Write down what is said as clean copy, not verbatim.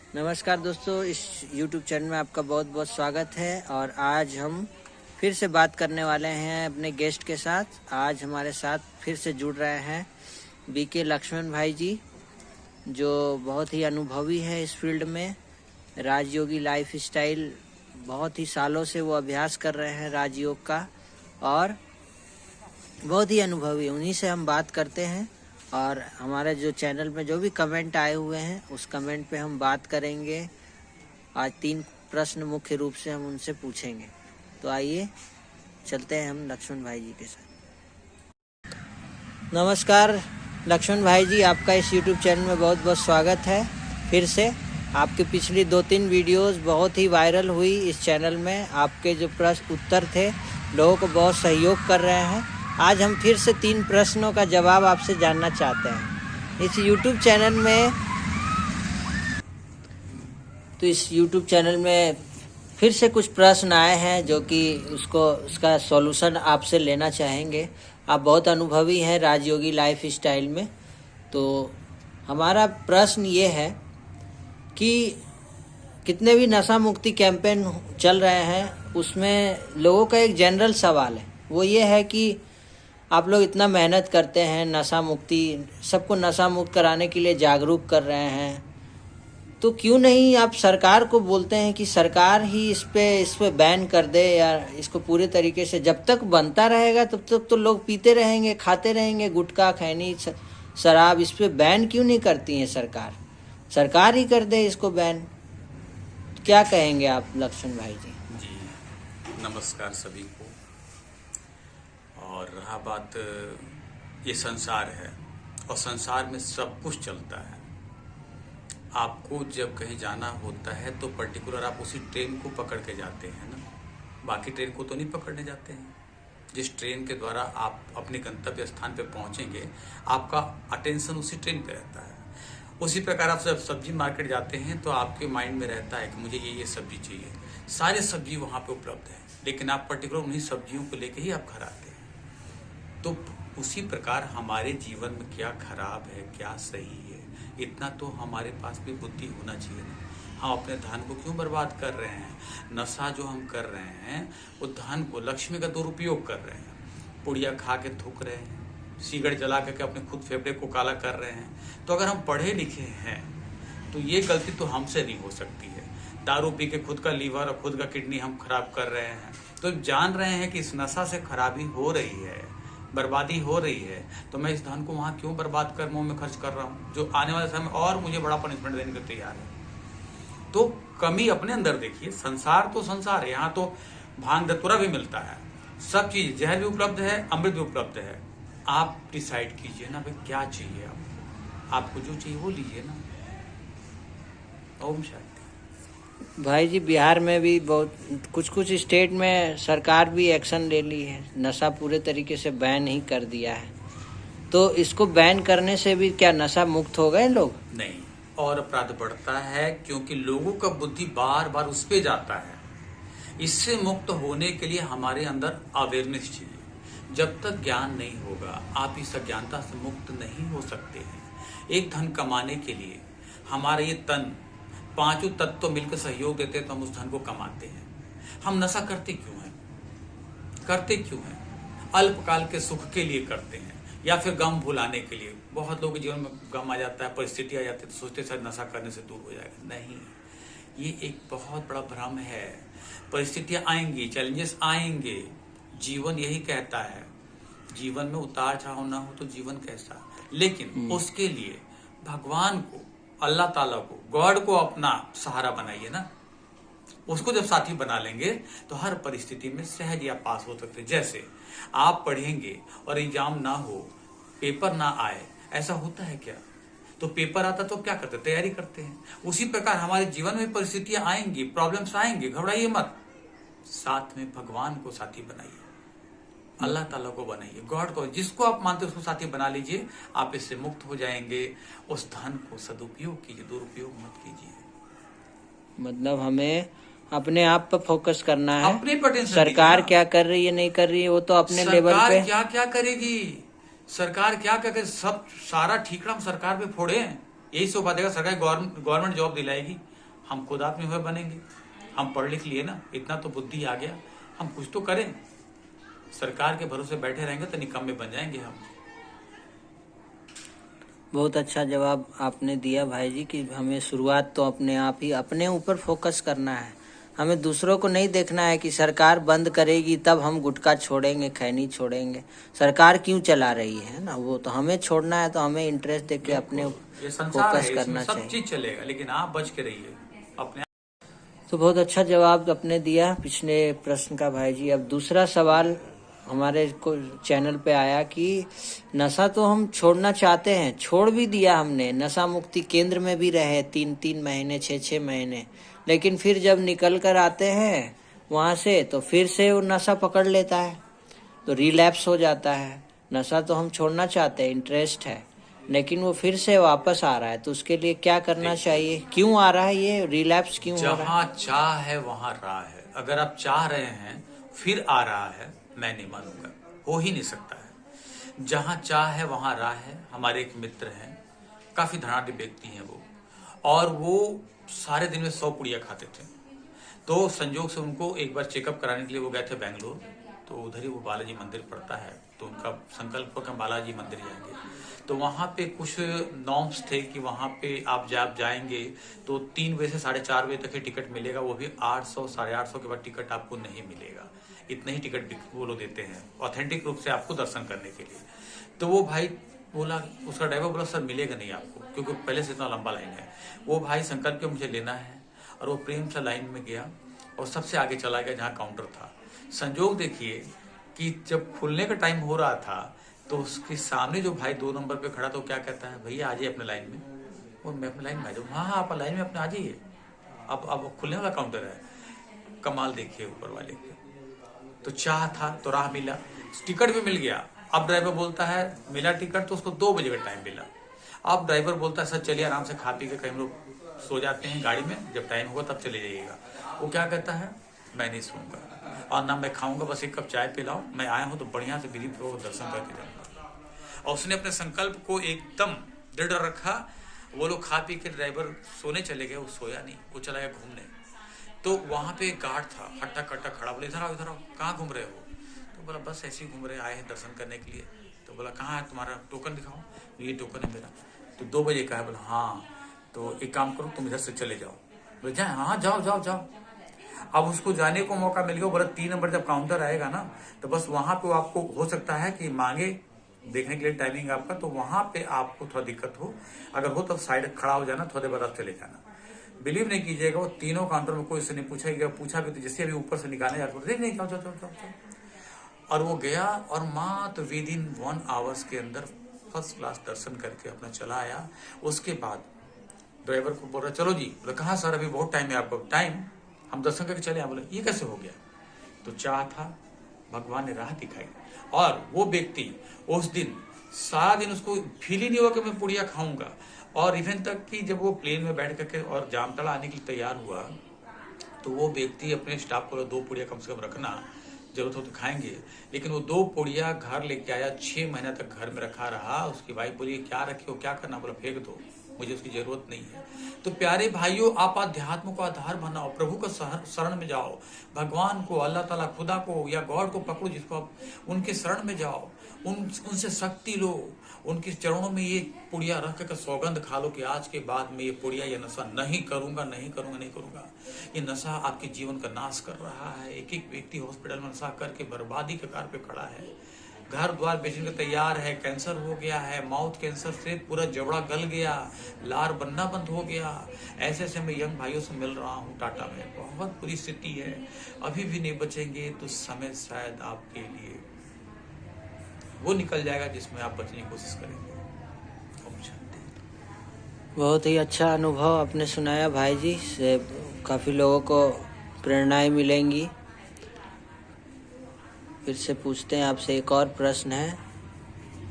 नमस्कार दोस्तों, इस YouTube चैनल में आपका बहुत बहुत स्वागत है। और आज हम फिर से बात करने वाले हैं अपने गेस्ट के साथ। आज हमारे साथ फिर से जुड़ रहे हैं बीके लक्ष्मण भाई जी, जो बहुत ही अनुभवी है इस फील्ड में। राजयोगी लाइफ स्टाइल बहुत ही सालों से वो अभ्यास कर रहे हैं राजयोग का, और बहुत ही अनुभवी, उन्हीं से हम बात करते हैं। और हमारे जो चैनल में जो भी कमेंट आए हुए हैं उस कमेंट पे हम बात करेंगे। आज 3 प्रश्न मुख्य रूप से हम उनसे पूछेंगे। तो आइए चलते हैं हम लक्ष्मण भाई जी के साथ। नमस्कार लक्ष्मण भाई जी, आपका इस YouTube चैनल में बहुत बहुत स्वागत है। फिर से आपकी पिछली 2-3 वीडियोस बहुत ही वायरल हुई इस चैनल में। आपके जो प्रश्न उत्तर थे लोगों को बहुत सहयोग कर रहे हैं। आज हम फिर से 3 प्रश्नों का जवाब आपसे जानना चाहते हैं इस YouTube चैनल में फिर से कुछ प्रश्न आए हैं जो कि उसका सॉल्यूशन आपसे लेना चाहेंगे। आप बहुत अनुभवी हैं राजयोगी लाइफ स्टाइल में। तो हमारा प्रश्न ये है कि कितने भी नशा मुक्ति कैंपेन चल रहे हैं उसमें लोगों का एक जनरल सवाल है, वो ये है कि आप लोग इतना मेहनत करते हैं, नशा मुक्ति, सबको नशा मुक्त कराने के लिए जागरूक कर रहे हैं, तो क्यों नहीं आप सरकार को बोलते हैं कि सरकार ही इस पे बैन कर दे, या इसको पूरे तरीके से जब तक बनता रहेगा तब तक तो लोग पीते रहेंगे, खाते रहेंगे, गुटखा खैनी शराब। इस पे बैन क्यों नहीं करती है सरकार ही कर दे इसको बैन। क्या कहेंगे आप लक्ष्मण भाई जी? जी नमस्कार सभी को। और रहा बात, ये संसार है और संसार में सब कुछ चलता है। आपको जब कहीं जाना होता है तो पर्टिकुलर आप उसी ट्रेन को पकड़ के जाते हैं ना, बाकी ट्रेन को तो नहीं पकड़ने जाते हैं। जिस ट्रेन के द्वारा आप अपने गंतव्य स्थान पे पहुंचेंगे, आपका अटेंशन उसी ट्रेन पे रहता है। उसी प्रकार आप जब सब्जी मार्केट जाते हैं तो आपके माइंड में रहता है कि मुझे ये सब्जी चाहिए। सारे सब्जी वहाँ पे उपलब्ध है, लेकिन आप पर्टिकुलर उन्हीं सब्जियों को लेके ही आप घर आते हैं। तो उसी प्रकार हमारे जीवन में क्या खराब है, क्या सही है, इतना तो हमारे पास भी बुद्धि होना चाहिए ना। हम अपने धन को क्यों बर्बाद कर रहे हैं? नशा जो हम कर रहे हैं वो धन को, लक्ष्मी का दुरुपयोग कर रहे हैं। पुड़िया खा के थूक रहे हैं, सिगरेट जला करके अपने खुद फेफड़े को काला कर रहे हैं। तो अगर हम पढ़े लिखे हैं तो ये गलती तो हमसे नहीं हो सकती है। दारू पी के खुद का लीवर और खुद का किडनी हम खराब कर रहे हैं, तो जान रहे हैं कि इस नशा से खराबी हो रही है, बर्बादी हो रही है, तो मैं इस धन को वहां क्यों बर्बाद कर मुंह में खर्च कर रहा हूं, जो आने वाले समय में और मुझे बड़ा पनिशमेंट देने को तैयार है। तो कमी अपने अंदर देखिए। संसार तो संसार है, यहाँ तो भांग धतूरा भी मिलता है, सब चीज, जहर भी उपलब्ध है, अमृत भी उपलब्ध है। आप डिसाइड कीजिए ना भाई क्या चाहिए आपको जो चाहिए वो लीजिए ना। ओम शांति। भाई जी, बिहार में भी बहुत कुछ स्टेट में सरकार भी एक्शन ले ली है, नशा पूरे तरीके से बैन ही कर दिया है। तो इसको बैन करने से भी क्या नशा मुक्त हो गए लोग? नहीं, और अपराध बढ़ता है, क्योंकि लोगों का बुद्धि बार बार उस पे जाता है। इससे मुक्त होने के लिए हमारे अंदर अवेयरनेस चाहिए। जब तक ज्ञान नहीं होगा आप इस अज्ञानता से मुक्त नहीं हो सकते हैं। एक धन कमाने के लिए हमारा ये तन, 5 तत्व मिलकर सहयोग देते हैं तो हम उस धन को कमाते हैं। हम नशा करते क्यों हैं? अल्पकाल के सुख के लिए करते हैं, या फिर गम भुलाने के लिए। बहुत लोगों के जीवन में गम आ जाता है, परिस्थिति आ जाती है, तो सोचते शायद नशा करने से दूर हो जाएगा। नहीं, ये एक बहुत बड़ा भ्रम है। परिस्थितियां आएंगी, चैलेंजेस आएंगे, जीवन यही कहता है। जीवन में उतार चढ़ाव ना हो तो जीवन कैसा? लेकिन उसके लिए भगवान को, अल्लाह ताला को, गॉड को अपना सहारा बनाइए ना। उसको जब साथी बना लेंगे तो हर परिस्थिति में सहज या पास हो सकते। जैसे आप पढ़ेंगे और एग्जाम ना हो, पेपर ना आए, ऐसा होता है क्या? तो पेपर आता तो क्या करते? तैयारी करते हैं। उसी प्रकार हमारे जीवन में परिस्थितियां आएंगी, प्रॉब्लम्स आएंगे, घबराइए मत। साथ में भगवान को साथी बनाइए, अल्लाह ताला को बनाइए, गॉड को, जिसको आप मानते हैं उसको साथी बना लीजिए। आप इससे मुक्त हो जाएंगे। उस धन को सदुपयोग कीजिए, दुरुपयोग मत कीजिए। मतलब हमें अपने आप पर फोकस करना है। अपने पर सरकार क्या कर रही है नहीं कर रही है वो तो अपने लेवल पे। सरकार क्या क्या करेगी? सरकार क्या क्या सब सारा ठीकरा हम सरकार पे फोड़े, यही शोभा देगा। सरकार गवर्नमेंट जॉब दिलाएगी, हम खुद आदमी हुए बनेंगे, हम पढ़ लिख लिए ना, इतना तो बुद्धि आ गया, हम कुछ तो करें। सरकार के भरोसे बैठे रहेंगे तो निकम्मे बन जाएंगे हम। बहुत अच्छा जवाब आपने दिया भाई जी कि हमें शुरुआत तो अपने आप ही अपने ऊपर फोकस करना है। हमें दूसरों को नहीं देखना है कि सरकार बंद करेगी तब हम गुटखा छोड़ेंगे, खैनी छोड़ेंगे। सरकार क्यों चला रही है ना, वो तो हमें छोड़ना है, तो हमें इंटरेस्ट देके अपने ये संसार फोकस है, करना इसमें सब चाहिए। चीज चलेगा, लेकिन आप बच के रहिए अपने। तो बहुत अच्छा जवाब आपने दिया पिछले प्रश्न का भाई जी। अब दूसरा सवाल हमारे को चैनल पे आया कि नशा तो हम छोड़ना चाहते हैं, छोड़ भी दिया हमने, नशा मुक्ति केंद्र में भी रहे 3-3 महीने 6-6 महीने, लेकिन फिर जब निकल कर आते हैं वहाँ से तो फिर से वो नशा पकड़ लेता है, तो रिलैप्स हो जाता है। नशा तो हम छोड़ना चाहते हैं, इंटरेस्ट है, लेकिन वो फिर से वापस आ रहा है, तो उसके लिए क्या करना चाहिए? क्यों आ रहा है ये रिलैप्स, क्यों हो रहा है? जहाँ चाह है वहाँ राह है। अगर आप चाह रहे हैं फिर आ रहा है, मैं नहीं मानूंगा, हो ही नहीं सकता है। जहाँ चाह है वहाँ राह है। हमारे एक मित्र हैं, काफी धनाढ्य व्यक्ति हैं वो, और वो सारे दिन में 100 पुड़िया खाते थे। तो संजोग से उनको एक बार चेकअप कराने के लिए वो गए थे बेंगलोर, तो उधर ही वो बालाजी मंदिर पड़ता है, तो उनका संकल्प हो कि हम बालाजी मंदिर जाएंगे। तो वहाँ पे कुछ नॉर्म्स थे कि वहाँ पे आप जब जाएंगे तो 3 बजे से 4:30 बजे तक ही टिकट मिलेगा, वो भी 800 850 के बाद टिकट आपको नहीं मिलेगा। इतने ही टिकट वो लोग देते हैं ऑथेंटिक रूप से आपको दर्शन करने के लिए। तो वो भाई बोला, उसका ड्राइवर बोला सर मिलेगा नहीं आपको, क्योंकि पहले से इतना लंबा लाइन है। वो भाई संकल्प किया मुझे लेना है, और वो प्रेम से लाइन में गया और सबसे आगे चला गया जहाँ काउंटर था। संजोग देखिए कि जब खुलने का टाइम हो रहा था तो उसके सामने जो भाई 2 नंबर पे खड़ा तो क्या कहता है, भैया आ जाइए अपने लाइन में। और मैं अपने लाइन में आ जाऊँ, हाँ आप लाइन में अपने आ जाइए, अब खुलने वाला काउंटर है। कमाल देखिए ऊपर वाले के। तो चाह था तो राह मिला, टिकट भी मिल गया। अब ड्राइवर बोलता है मिला टिकट, तो उसको 2 बजे का टाइम मिला। अब ड्राइवर बोलता है सर चलिए आराम से खा पी के कहीं लोग सो जाते हैं गाड़ी में, जब टाइम होगा तब चले जाइएगा। वो क्या कहता है, मैं नहीं सोऊंगा और ना मैं खाऊंगा, बस एक कप चाय पिलाओ, मैं आया हूं तो बढ़िया से विधि पूर्वक दर्शन करके जाऊंगा। और उसने अपने संकल्प को एकदम दृढ़ रखा। वो लोग खा पी के ड्राइवर सोने चले गए, वो सोया नहीं, वो चला गया घूमने। तो वहां पे एक गार्ड था, हट्टा कट्टा खड़ा, बोले इधर आओ इधर आओ, कहाँ घूम रहे हो? तो बोला बस ऐसे ही घूम रहे, आए हैं दर्शन करने के लिए। तो बोला कहाँ है तुम्हारा टोकन दिखाओ, ये टोकन है मेरा। तो 2 बजे का है, बोला हाँ, तो एक काम करो तुम इधर से चले जाओ। बोले जाए, हाँ जाओ जाओ जाओ। अब उसको जाने को मौका मिल गया। बोला 3 नंबर जब काउंटर आएगा ना, तो बस वहां पे आपको हो सकता है कि मांगे देखने के लिए टाइमिंग आपका, तो वहां पे आपको थोड़ा दिक्कत हो, अगर हो तो साइड खड़ा हो जाना, थोड़े बाद आप चले जाना। बिलीव नहीं कीजिएगा, वो तीनों काउंटर में कोई से नहीं पूछा, पूछा भी तो जैसे अभी ऊपर से निकालने जाते नहीं जाओ जाओ जाओ। और वो गया और मात्र विदिन 1 आवर्स के अंदर फर्स्ट क्लास दर्शन करके अपना चला आया। उसके बाद ड्राइवर को बोल रहा चलो जी, बोले कहाँ सर अभी बहुत टाइम है आपको, टाइम हम दर्शन करके चले। बोले ये कैसे हो गया? तो चाह था, भगवान ने राह दिखाई, और वो व्यक्ति उस दिन सारा दिन उसको फील ही नहीं हुआ कि मैं पुड़िया खाऊंगा। और इवन तक कि जब वो प्लेन में बैठ करके और जामतड़ा आने के लिए तैयार हुआ, तो वो व्यक्ति अपने स्टाफ को 2 पुड़िया कम से कम रखना, जरूरत हो तो खाएंगे। लेकिन वो 2 पुड़िया घर लेके आया, 6 महीना तक घर में रखा रहा। उसकी वाइफ बोली क्या रखे हो, क्या करना? बोला फेंक दो, मुझे उसकी जरूरत नहीं है। तो प्यारे भाइयों, आप अध्यात्म को आधार बनाओ, प्रभु का शरण में जाओ, भगवान को, अल्लाह ताला, खुदा को या गॉड को पकड़ो, जिसको आप उनके शरण में जाओ, उनसे शक्ति लो, उनके चरणों में ये पुड़िया रख कर सौगंध खा लो कि आज के बाद में ये पुड़िया, ये नशा नहीं करूंगा, नहीं करूंगा, नहीं करूंगा। ये नशा आपके जीवन का नाश कर रहा है। एक एक व्यक्ति हॉस्पिटल में नशा करके बर्बादी के कार पे खड़ा है, घर द्वार बेचने को तैयार है, कैंसर हो गया है, माउथ कैंसर से पूरा जबड़ा गल गया, लार बनना बंद हो गया। ऐसे ऐसे मैं यंग भाइयों से मिल रहा हूँ टाटा में, बहुत बुरी स्थिति है। अभी भी नहीं बचेंगे तो समय शायद आपके लिए वो निकल जाएगा जिसमें आप बचने की कोशिश करेंगे। बहुत ही अच्छा अनुभव आपने सुनाया भाई जी, से काफ़ी लोगों को प्रेरणाएं मिलेंगी। फिर से पूछते हैं आपसे, एक और प्रश्न है